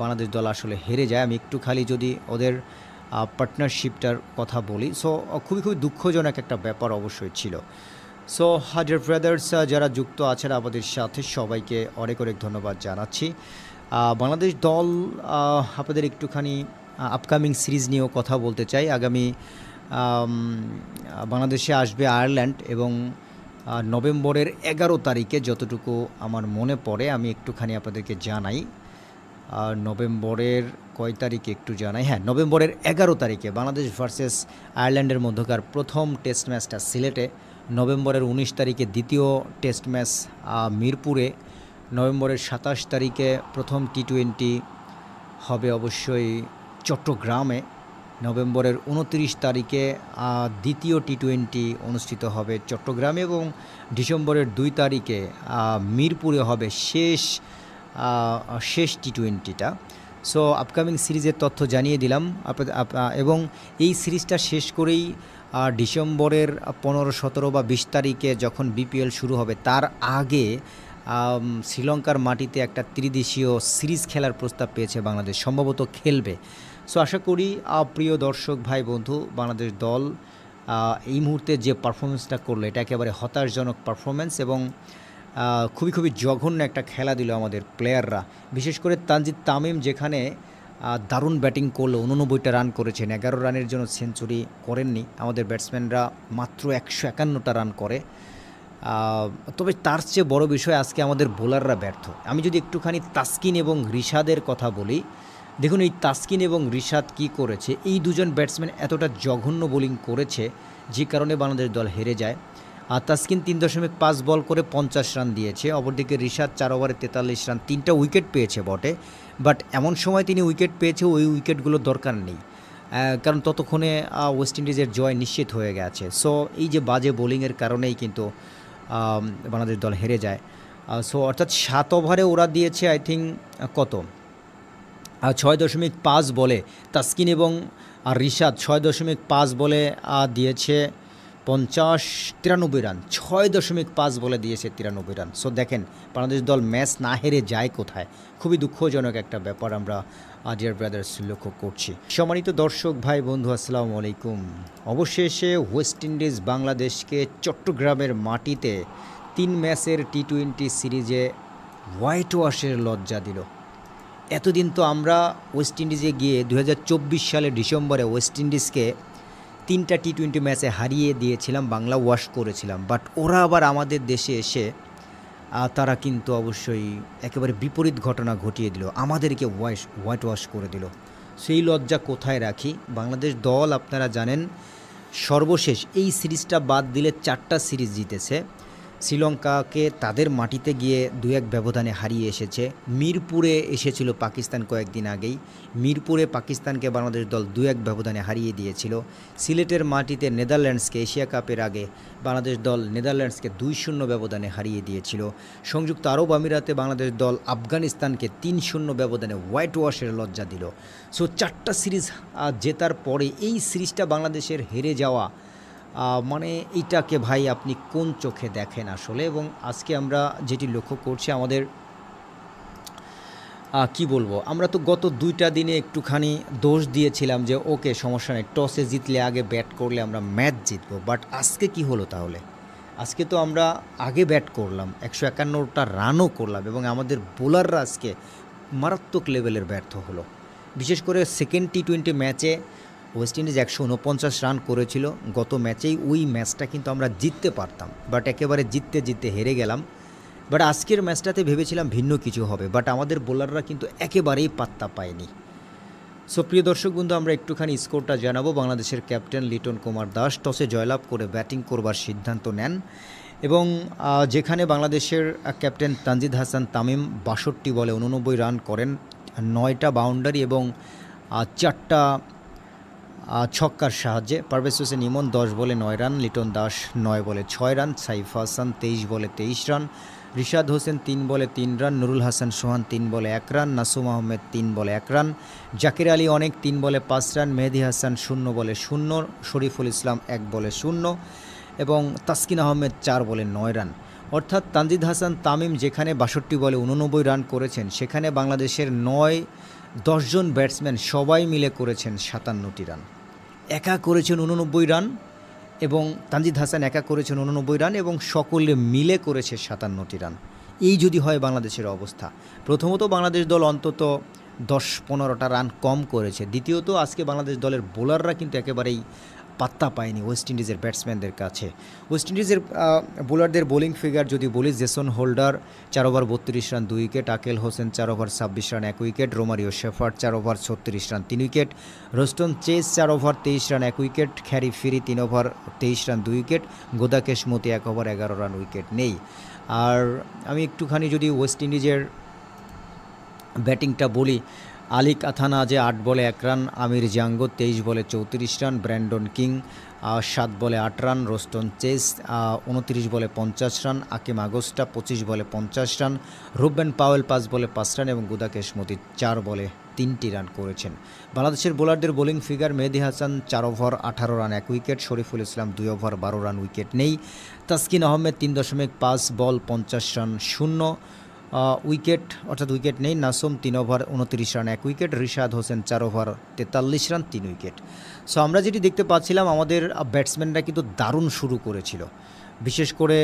বাংলাদেশ দল আসলে হেরে যায়। আমি একটু খালি যদি ওদের পার্টনারশিপটার কথা বলি, সো খুবই খুবই দুঃখজনক একটা ব্যাপার অবশ্যই ছিল। সো হাজার ব্রাদার্স যারা যুক্ত আছেন আমাদের সাথে, সবাইকে অনেক অনেক ধন্যবাদ জানাচ্ছি। বাংলাদেশ দল আপনাদের একটুখানি আপকামিং সিরিজ নিয়েও কথা বলতে চাই। আগামী বাংলাদেশে আসবে আয়ারল্যান্ড এবং নভেম্বরের 11 তারিখে, যতটুকু আমার মনে পড়ে আমি একটুখানি আপনাদেরকে জানাই। নভেম্বরের কয় তারিখে একটু জানাই, হ্যাঁ, নভেম্বরের 11 তারিখে বাংলাদেশ ভার্সেস আয়ারল্যান্ডের মধ্যকার প্রথম টেস্ট ম্যাচটা সিলেটে, নভেম্বরের 19 তারিখে দ্বিতীয় টেস্ট ম্যাচ মিরপুরে, নভেম্বরের 27 তারিখে প্রথম টি-20 হবে অবশ্যই চট্টগ্রামে, নভেম্বরের 29 তারিখে দ্বিতীয় টি-20 অনুষ্ঠিত হবে চট্টগ্রামে এবং ডিসেম্বরের 2 তারিখে মিরপুরে হবে শেষ টি-20টা। সো আপকামিং সিরিজের তথ্য জানিয়ে দিলাম এবং এই সিরিজটা শেষ করেই ডিসেম্বরের 15, 17 বা 20 তারিখে যখন বিপিএল শুরু হবে, তার আগে শ্রীলঙ্কার মাটিতে একটা ত্রিদেশীয় সিরিজ খেলার প্রস্তাব পেয়েছে বাংলাদেশ, সম্ভবত খেলবে। সো আশা করি প্রিয় দর্শক ভাই বন্ধু, বাংলাদেশ দল এই মুহূর্তে যে পারফরমেন্সটা করলো, এটা একেবারে হতাশজনক পারফরমেন্স এবং খুবই খুবই জঘন্য একটা খেলা দিল আমাদের প্লেয়াররা। বিশেষ করে তানজিদ তামিম যেখানে দারুণ ব্যাটিং করলো, 89টা রান করেছেন, 11 রানের জন্য সেঞ্চুরি করেননি। আমাদের ব্যাটসম্যানরা মাত্র 151টা রান করে। তবে তার চেয়ে বড় বিষয় আজকে আমাদের বোলাররা ব্যর্থ। আমি যদি একটুখানি তাসকিন এবং রিশাদের কথা বলি, দেখুন এই তাসকিন এবং রিশাদ কী করেছে, এই দুজন ব্যাটসম্যান এতটা জঘন্য বোলিং করেছে যে কারণে বাংলাদেশ দল হেরে যায়। আর তাসকিন 3.5 বল করে 50 রান দিয়েছে, অপরদিকে রিশাদ 4 ওভারে 43 রান, 3টা উইকেট পেয়েছে বটে, বাট এমন সময় তিনি উইকেট পেয়েছে ওই উইকেটগুলো দরকার নেই, কারণ ততক্ষণে ওয়েস্ট ইন্ডিজের জয় নিশ্চিত হয়ে গেছে। সো এই যে বাজে বোলিংয়ের কারণেই কিন্তু বাংলাদেশ দল হেরে যায়। সো অর্থাৎ 7 ওভারে ওরা দিয়েছে আই থিঙ্ক কত 6.5 বলে, তাসকিন এবং রিশাদ 6.5 বলে দিয়েছে 93 রান, 6.5 বলে দিয়েছে 93 রান। সো দেখেন বাংলাদেশ দল ম্যাচ না হেরে যায় কোথায়, খুবই দুঃখজনক একটা ব্যাপার আমরা ডিয়ার ব্রাদার্স লক্ষ্য করছি। সম্মানিত দর্শক ভাই বন্ধু, আসসালামু আলাইকুম। অবশেষে ওয়েস্ট ইন্ডিজ বাংলাদেশকে চট্টগ্রামের মাটিতে 3 ম্যাচের টি-20 সিরিজে হোয়াইট ওয়াশের লজ্জা দিল। এতদিন তো আমরা ওয়েস্ট ইন্ডিজে গিয়ে 2024 সালের ডিসেম্বরে ওয়েস্ট ইন্ডিজকে 3টা টি-20 ম্যাচে হারিয়ে দিয়েছিলাম, বাংলা ওয়াশ করেছিলাম, বাট ওরা আবার আমাদের দেশে এসে তারা কিন্তু অবশ্যই একেবারে বিপরীত ঘটনা ঘটিয়ে দিল, আমাদেরকে হোয়াইট ওয়াশ করে দিল। সেই লজ্জা কোথায় রাখি? বাংলাদেশ দল আপনারা জানেন সর্বশেষ এই সিরিজটা বাদ দিলে 4টা সিরিজ জিতেছে। শ্রীলঙ্কাকে তাদের মাটিতে গিয়ে 2-1 ব্যবধানে হারিয়ে এসেছে। মিরপুরে এসেছিল পাকিস্তান কয়েকদিন আগেই, মিরপুরে পাকিস্তানকে বাংলাদেশ দল 2-1 ব্যবধানে হারিয়ে দিয়েছিল। সিলেটের মাটিতে নেদারল্যান্ডসকে এশিয়া কাপের আগে বাংলাদেশ দল নেদারল্যান্ডসকে 2-0 ব্যবধানে হারিয়ে দিয়েছিল। সংযুক্ত আরব আমিরাতে বাংলাদেশ দল আফগানিস্তানকে 3-0 ব্যবধানে হোয়াইট ওয়াশের লজ্জা দিল। সো 4টা সিরিজ জেতার পরে এই সিরিজটা বাংলাদেশের হেরে যাওয়া, মানে এইটাকে ভাই আপনি কোন চোখে দেখেন আসলে? এবং আজকে আমরা যেটি লক্ষ্য করছি আমাদের কি বলবো, আমরা তো গত 2টা দিনে একটুখানি দোষ দিয়েছিলাম যে ওকে সমস্যা নেই, টসে জিতলে আগে ব্যাট করলে আমরা ম্যাচ জিতবো, বাট আজকে কি হলো তাহলে? আজকে তো আমরা আগে ব্যাট করলাম, 151টা রানও করলাম এবং আমাদের বোলাররা আজকে মারাত্মক লেভেলের ব্যর্থ হলো। বিশেষ করে সেকেন্ড টি-20 ম্যাচে ওয়েস্ট ইন্ডিজ 149 রান করেছিল, গত ম্যাচেই ওই ম্যাচটা কিন্তু আমরা জিততে পারতাম, বাট একেবারে জিততে হেরে গেলাম। বাট আজকের ম্যাচটাতে ভেবেছিলাম ভিন্ন কিছু হবে, বাট আমাদের বোলাররা কিন্তু একেবারেই পাত্তা পায়নি। সো প্রিয় দর্শক বন্ধু, আমরা একটুখানি স্কোরটা জানাবো। বাংলাদেশের ক্যাপ্টেন লিটন কুমার দাস টসে জয়লাভ করে ব্যাটিং করবার সিদ্ধান্ত নেন এবং যেখানে বাংলাদেশের ক্যাপ্টেন তানজিদ হাসান তামিম 62 বলে 89 রান করেন, 9টা বাউন্ডারি এবং 4টা ছক্কার সাহায্যে। পারভেজ হোসেন ইমন 10 বলে 9 রান, লিটন দাস 9 বলে 6 রান, সাইফ হাসান 23 বলে 23 রান, রিশাদ হোসেন 3 বলে 3 রান, নুরুল হাসান সোহান 3 বলে 1 রান, নাসুম আহমেদ 3 বলে 1 রান, জাকির আলী অনেক 3 বলে 5 রান, মেহেদি হাসান 0 বলে 0, শরীফুল ইসলাম 1 বলে 0 এবং তাসকিন আহমেদ 4 বলে 9 রান। অর্থাৎ তানজিদ হাসান তামিম যেখানে 62 বলে 89 রান করেছেন, সেখানে বাংলাদেশের 9-10 জন ব্যাটসম্যান সবাই মিলে করেছেন 57টি রান। একা করেছেন 89 রান এবং তানজিদ হাসান একা করেছেন 89 রান এবং সকলে মিলে করেছে 57টি রান। এই যদি হয় বাংলাদেশের অবস্থা, প্রথমত বাংলাদেশ দল অন্তত 10-15টা রান কম করেছে, দ্বিতীয়ত আজকে বাংলাদেশ দলের বোলাররা কিন্তু একেবারেই পাত্তা পায়নি ওয়েস্ট ইন্ডিজের ব্যাটসম্যানদের কাছে। ওয়েস্ট ইন্ডিজের বোলারদের বোলিং ফিগার যদি বলি, Jason Holder 4 over 32 run 2 wicket, Akeal Hosein 4 over 26 run 1 wicket, Romario Shepherd 4 over 36 run 3 wicket, Roston Chase 4 over 23 run 1 wicket, Khary Pierre 3 over 23 run 2 wicket, Gudakesh Motie 1 over 11 run, wicket নেই। আর আমি একটুখানি যদি West ইন্ডিজের ব্যাটিংটা বলি, আলিক আথানা যে 8 বলে 1 রান, আমির জাঙ্গো 23 বলে 34 রান, ব্র্যান্ডন কিং 7 বলে 8 রান, রোস্টন চেস 29 বলে 50 রান, আকিম আগস্টা 25 বলে 50 রান, রুবেন পাওয়েল 5 বলে 5 রান এবং গুদাকেশ মতি 4 বলে 3টি রান করেছেন। বাংলাদেশের বোলারদের বোলিং ফিগার, মেহেদি Hasan 4 over 18 run 1 wicket, Shariful Islam 2 over 12 run, wicket নেই, Taskin Ahmed 3.5 ball 50 run 0 wicket, অর্থাৎ উইকেট নেই, Nasum 3 over 29 run 1 wicket, Rishad Hossain 4 over 43 run 3 wicket. So আমরা যেটি দেখতে পাচ্ছিলাম, আমাদের ব্যাটসম্যানরা কিন্তু দারুণ শুরু করেছিল, বিশেষ করে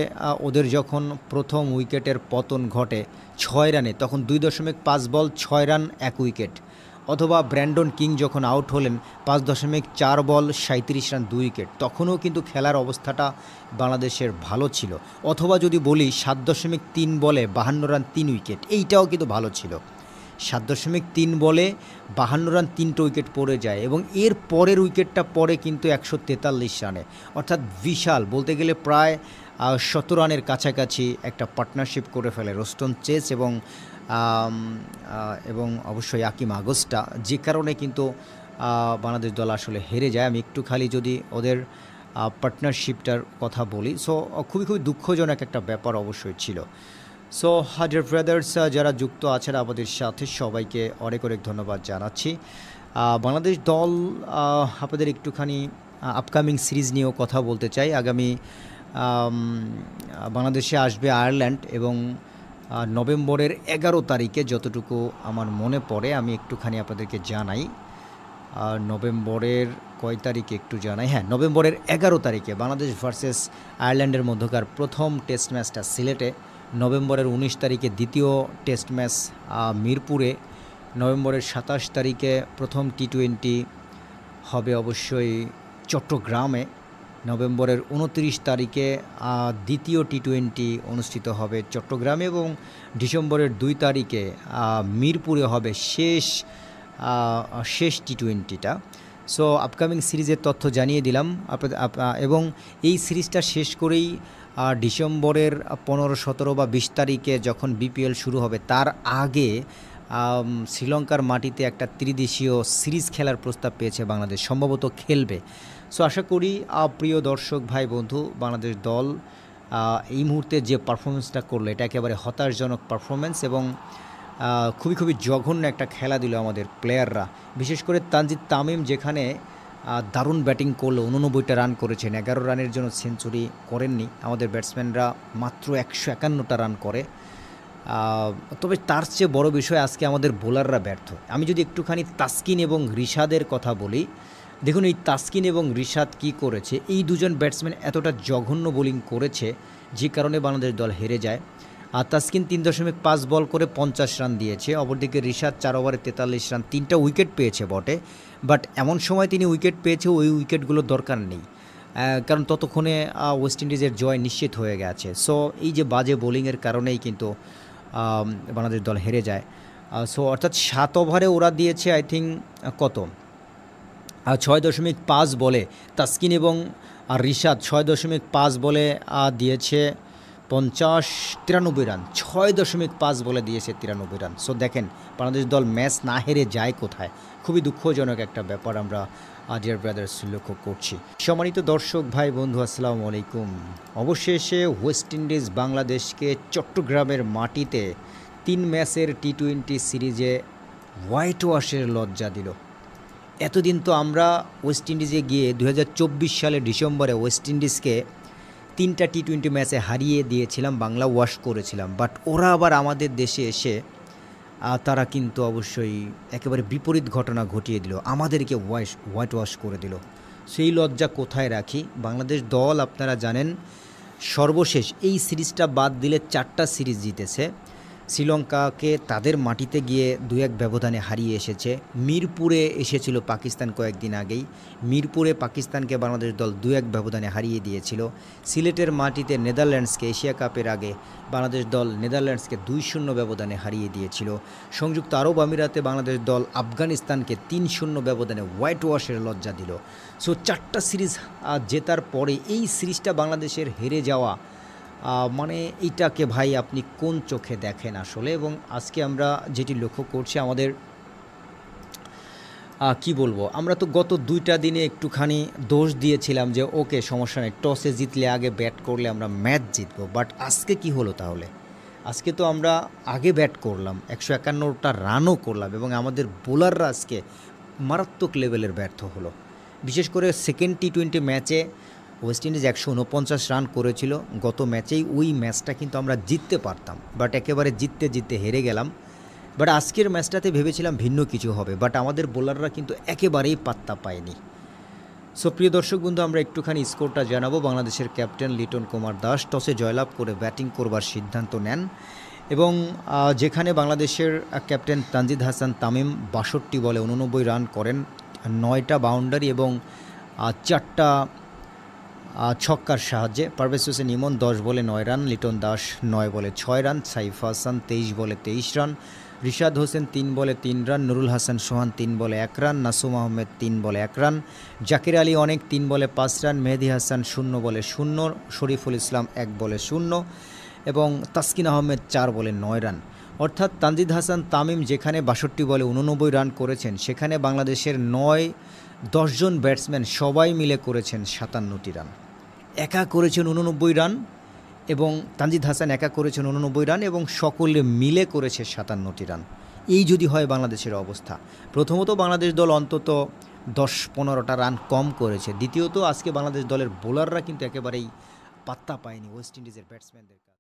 ওদের যখন প্রথম উইকেটের পতন ঘটে 6 রানে, তখন 2.5 বল 6 রান 1 উইকেট, অথবা ব্র্যান্ডন কিং যখন আউট হলেন 5.4 বল 37 রান 2 উইকেট, তখনও কিন্তু খেলার অবস্থাটা বাংলাদেশের ভালো ছিল। অথবা যদি বলি 7.3 বলে 52 রান 3 উইকেট, এইটাও কিন্তু ভালো ছিল। 7.3 বলে 52 রান 3টা উইকেট পড়ে যায় এবং এর পরের উইকেটটা পড়ে কিন্তু 143 রানে, অর্থাৎ বিশাল, বলতে গেলে প্রায় 17 রানের কাছাকাছি একটা পার্টনারশিপ করে ফেলে রোস্টন চেস এবং অবশ্যই আকিম আগস্টা, যে কারণে কিন্তু বাংলাদেশ দল আসলে হেরে যায়। আমি একটু খালি যদি ওদের পার্টনারশিপটার কথা বলি, সো খুবই দুঃখজনক একটা ব্যাপার অবশ্যই ছিল। সো ডিয়ার ব্রাদার্স, যারা যুক্ত আছেন আমাদের সাথে সবাইকে অনেক ধন্যবাদ জানাচ্ছি। বাংলাদেশ দল আপনাদের একটুখানি আপকামিং সিরিজ নিয়েও কথা বলতে চাই। আগামী বাংলাদেশে আসবে আয়ারল্যান্ড এবং নভেম্বরের 11 তারিখে যতটুকু আমার মনে পড়ে আমি একটুখানি আপনাদেরকে জানাই। নভেম্বরের কয় তারিখে একটু জানাই, হ্যাঁ, নভেম্বরের 11 তারিখে বাংলাদেশ ভার্সেস আয়ারল্যান্ডের মধ্যকার প্রথম টেস্ট ম্যাচটা সিলেটে, নভেম্বরের 19 তারিখে দ্বিতীয় টেস্ট ম্যাচ মিরপুরে, নভেম্বরের 27 তারিখে প্রথম টি-20 হবে অবশ্যই চট্টগ্রামে, নভেম্বরের 29 তারিখে দ্বিতীয় টি-20 অনুষ্ঠিত হবে চট্টগ্রামে এবং ডিসেম্বরের 2 তারিখে মিরপুরে হবে শেষ টি-20টা। সো আপকামিং সিরিজের তথ্য জানিয়ে দিলাম এবং এই সিরিজটা শেষ করেই ডিসেম্বরের 15, 17 বা 20 তারিখে যখন বিপিএল শুরু হবে তার আগে শ্রীলঙ্কার মাটিতে একটা ত্রিদেশীয় সিরিজ খেলার প্রস্তাব পেয়েছে বাংলাদেশ, সম্ভবত খেলবে। সো আশা করি প্রিয় দর্শক ভাই বন্ধু, বাংলাদেশ দল এই মুহূর্তে যে পারফরমেন্সটা করলো এটা একেবারে হতাশজনক পারফরমেন্স এবং খুবই জঘন্য একটা খেলা দিল আমাদের প্লেয়াররা। বিশেষ করে তানজিদ তামিম যেখানে দারুণ ব্যাটিং করলো, 89টা রান করেছেন, 11 রানের জন্য সেঞ্চুরি করেননি। আমাদের ব্যাটসম্যানরা মাত্র 151টা রান করে। তবে তার চেয়ে বড় বিষয় আজকে আমাদের বোলাররা ব্যর্থ। আমি যদি একটুখানি তাসকিন এবং রিশাদের কথা বলি, দেখুন এই তাসকিন এবং রিশাদ কি করেছে, এই দুজন ব্যাটসম্যান এতটা জঘন্য বোলিং করেছে যে কারণে বাংলাদেশ দল হেরে যায়। আর তাসকিন 3.5 বল করে 50 রান দিয়েছে, অপরদিকে রিশাদ 4 ওভারে 43 রান, 3টা উইকেট পেয়েছে বটে, বাট এমন সময় তিনি উইকেট পেয়েছে ওই উইকেটগুলোর দরকার নেই, কারণ ততক্ষণে ওয়েস্ট ইন্ডিজের জয় নিশ্চিত হয়ে গেছে। সো এই যে বাজে বোলিংয়ের কারণেই কিন্তু বাংলাদেশ দল হেরে যায়। সো অর্থাৎ 7 ওভারে ওরা দিয়েছে আই থিঙ্ক কত 6.5 বলে, তাসকিন এবং রিশাদ 6.5 বলে দিয়েছে 93 রান, 6.5 বলে দিয়েছে 93 রান। সো দেখেন বাংলাদেশ দল ম্যাচ না হেরে যায় কোথায়, খুবই দুঃখজনক একটা ব্যাপার আমরা ডিয়ার ব্রাদার্স লক্ষ্য করছি। সম্মানিত দর্শক ভাই বন্ধু, আসসালামু আলাইকুম। অবশেষে ওয়েস্ট ইন্ডিজ বাংলাদেশকে চট্টগ্রামের মাটিতে 3 ম্যাচের টি-20 সিরিজে হোয়াইট ওয়াশের লজ্জা দিল। এতদিন তো আমরা ওয়েস্ট ইন্ডিজে গিয়ে 2024 সালের ডিসেম্বরে ওয়েস্ট ইন্ডিজকে 3টা টি-20 ম্যাচে হারিয়ে দিয়েছিলাম, বাংলা ওয়াশ করেছিলাম, বাট ওরা আবার আমাদের দেশে এসে তারা কিন্তু অবশ্যই একেবারে বিপরীত ঘটনা ঘটিয়ে দিল, আমাদেরকে হোয়াইট ওয়াশ করে দিল। সেই লজ্জা কোথায় রাখি? বাংলাদেশ দল আপনারা জানেন সর্বশেষ এই সিরিজটা বাদ দিলে 4টা সিরিজ জিতেছে। শ্রীলঙ্কাকে তাদের মাটিতে গিয়ে 2-1 ব্যবধানে হারিয়ে এসেছে। মিরপুরে এসেছিল পাকিস্তান কয়েকদিন আগেই, মিরপুরে পাকিস্তানকে বাংলাদেশ দল 2-1 ব্যবধানে হারিয়ে দিয়েছিল। সিলেটের মাটিতে নেদারল্যান্ডসকে এশিয়া কাপের আগে বাংলাদেশ দল নেদারল্যান্ডসকে 2-0 ব্যবধানে হারিয়ে দিয়েছিল। সংযুক্ত আরব আমিরাতে বাংলাদেশ দল আফগানিস্তানকে 3-0 ব্যবধানে হোয়াইট ওয়াশের লজ্জা দিল। সো 4টা সিরিজ জেতার পরে এই সিরিজটা বাংলাদেশের হেরে যাওয়া, মানে এইটাকে ভাই আপনি কোন চোখে দেখেন আসলে? এবং আজকে আমরা যেটি লক্ষ্য করছি আমাদের কি বলবো, আমরা তো গত 2টা দিনে একটুখানি দোষ দিয়েছিলাম যে ওকে সমস্যা নেই, টসে জিতলে আগে ব্যাট করলে আমরা ম্যাচ জিতবো, বাট আজকে কি হলো তাহলে? আজকে তো আমরা আগে ব্যাট করলাম, 151টা রানও করলাম এবং আমাদের বোলাররা আজকে মারাত্মক লেভেলের ব্যর্থ হলো। বিশেষ করে সেকেন্ড টি-20 ম্যাচে ওয়েস্ট ইন্ডিজ 149 রান করেছিল, গত ম্যাচেই ওই ম্যাচটা কিন্তু আমরা জিততে পারতাম, বাট একেবারে জিততে হেরে গেলাম। বাট আজকের ম্যাচটাতে ভেবেছিলাম ভিন্ন কিছু হবে, বাট আমাদের বোলাররা কিন্তু একেবারেই পাত্তা পায়নি। সো প্রিয় দর্শক বন্ধু, আমরা একটুখানি স্কোরটা জানাবো। বাংলাদেশের ক্যাপ্টেন লিটন কুমার দাস টসে জয়লাভ করে ব্যাটিং করবার সিদ্ধান্ত নেন এবং যেখানে বাংলাদেশের ক্যাপ্টেন তানজিদ হাসান তামিম ৬২ বলে ৮৯ রান করেন, ৯টা বাউন্ডারি এবং 4টা ছক্কার সাহায্যে। পারভেজ হোসেন ইমন ১০ বলে ৯ রান, লিটন দাস ৯ বলে ৬ রান, সাইফ হাসান ২৩ বলে ২৩ রান, রিশাদ হোসেন ৩ বলে ৩ রান, নুরুল হাসান সোহান ৩ বলে ১ রান, নাসুম আহমেদ ৩ বলে ১ রান, জাকির আলী অনেক ৩ বলে ৫ রান, মেহেদি হাসান ০ বলে ০, শরীফুল ইসলাম ১ বলে ০ এবং তাসকিন আহমেদ ৪ বলে ৯ রান। অর্থাৎ তানজিদ হাসান তামিম যেখানে ৬২ বলে ৮৯ রান করেছেন, সেখানে বাংলাদেশের ৯-১০ জন ব্যাটসম্যান সবাই মিলে করেছেন ৫৭টি রান। একা করেছেন ৮৯ রান এবং তানজিদ হাসান একা করেছেন ৮৯ রান এবং সকলে মিলে করেছে ৫৭টি রান। এই যদি হয় বাংলাদেশের অবস্থা, প্রথমত বাংলাদেশ দল অন্তত ১০-১৫টা রান কম করেছে, দ্বিতীয়ত আজকে বাংলাদেশ দলের বোলাররা কিন্তু একেবারেই পাত্তা পায়নি ওয়েস্ট ইন্ডিজের ব্যাটসম্যানদের কাছে।